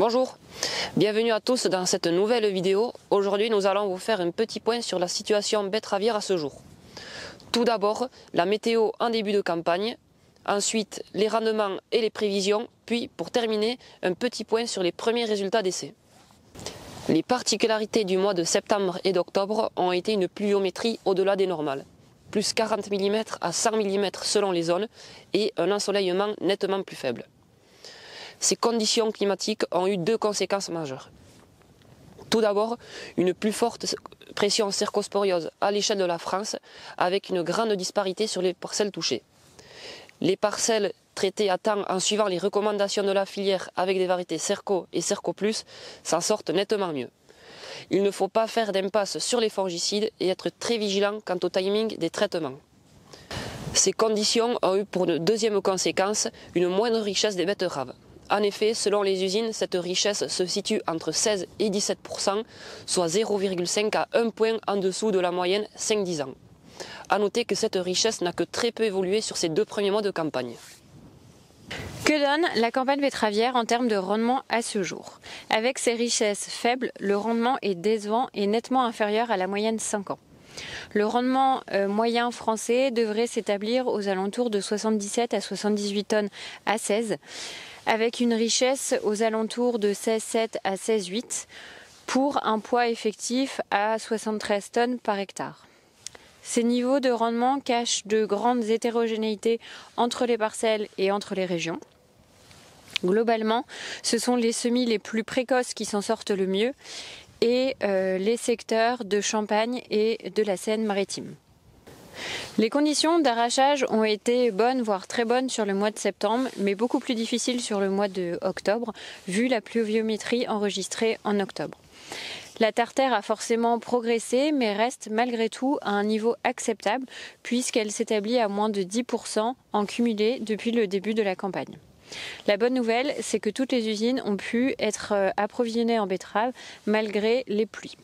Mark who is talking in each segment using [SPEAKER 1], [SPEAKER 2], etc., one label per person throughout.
[SPEAKER 1] Bonjour, bienvenue à tous dans cette nouvelle vidéo. Aujourd'hui nous allons vous faire un petit point sur la situation betteravière à ce jour. Tout d'abord, la météo en début de campagne, ensuite les rendements et les prévisions, puis pour terminer, un petit point sur les premiers résultats d'essai. Les particularités du mois de septembre et d'octobre ont été une pluviométrie au-delà des normales, plus 40 mm à 100 mm selon les zones et un ensoleillement nettement plus faible. Ces conditions climatiques ont eu deux conséquences majeures. Tout d'abord, une plus forte pression cercosporiose à l'échelle de la France, avec une grande disparité sur les parcelles touchées. Les parcelles traitées à temps en suivant les recommandations de la filière avec des variétés Cerco et Cerco Plus s'en sortent nettement mieux. Il ne faut pas faire d'impasse sur les fongicides et être très vigilant quant au timing des traitements. Ces conditions ont eu pour une deuxième conséquence une moindre richesse des betteraves. En effet, selon les usines, cette richesse se situe entre 16 et 17%, soit 0,5 à 1 point en dessous de la moyenne 5-10 ans. A noter que cette richesse n'a que très peu évolué sur ces deux premiers mois de campagne.
[SPEAKER 2] Que donne la campagne betteravière en termes de rendement à ce jour? Avec ses richesses faibles, le rendement est décevant et nettement inférieur à la moyenne 5 ans. Le rendement moyen français devrait s'établir aux alentours de 77 à 78 tonnes à 16, avec une richesse aux alentours de 16,7 à 16,8 pour un poids effectif à 73 tonnes par hectare. Ces niveaux de rendement cachent de grandes hétérogénéités entre les parcelles et entre les régions. Globalement, ce sont les semis les plus précoces qui s'en sortent le mieux et les secteurs de Champagne et de la Seine-Maritime. Les conditions d'arrachage ont été bonnes, voire très bonnes sur le mois de septembre, mais beaucoup plus difficiles sur le mois d'octobre, vu la pluviométrie enregistrée en octobre. La tartare a forcément progressé, mais reste malgré tout à un niveau acceptable, puisqu'elle s'établit à moins de 10% en cumulé depuis le début de la campagne. La bonne nouvelle, c'est que toutes les usines ont pu être approvisionnées en betteraves malgré les pluies.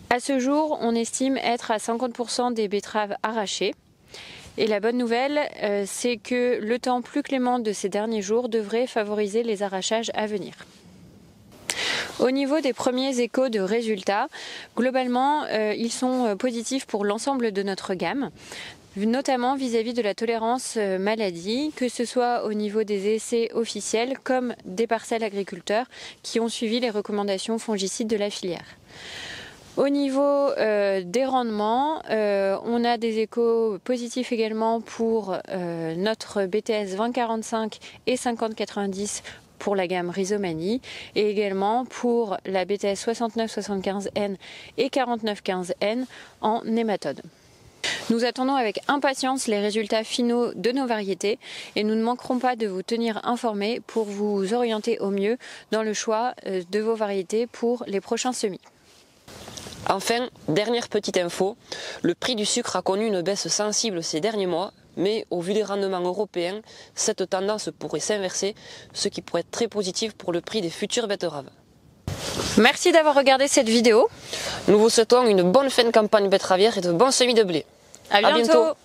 [SPEAKER 2] À ce jour, on estime être à 50% des betteraves arrachées. Et la bonne nouvelle, c'est que le temps plus clément de ces derniers jours devrait favoriser les arrachages à venir. Au niveau des premiers échos de résultats, globalement, ils sont positifs pour l'ensemble de notre gamme, notamment vis-à-vis de la tolérance maladie, que ce soit au niveau des essais officiels comme des parcelles agriculteurs qui ont suivi les recommandations fongicides de la filière. Au niveau des rendements, on a des échos positifs également pour notre BTS 2045 et 5090 pour la gamme Rhizomanie et également pour la BTS 6975N et 4915N en nématode. Nous attendons avec impatience les résultats finaux de nos variétés et nous ne manquerons pas de vous tenir informés pour vous orienter au mieux dans le choix de vos variétés pour les prochains semis.
[SPEAKER 1] Enfin, dernière petite info, le prix du sucre a connu une baisse sensible ces derniers mois, mais au vu des rendements européens, cette tendance pourrait s'inverser, ce qui pourrait être très positif pour le prix des futures betteraves.
[SPEAKER 2] Merci d'avoir regardé cette vidéo.
[SPEAKER 1] Nous vous souhaitons une bonne fin de campagne betteravière et de bons semis de blé.
[SPEAKER 2] À bientôt.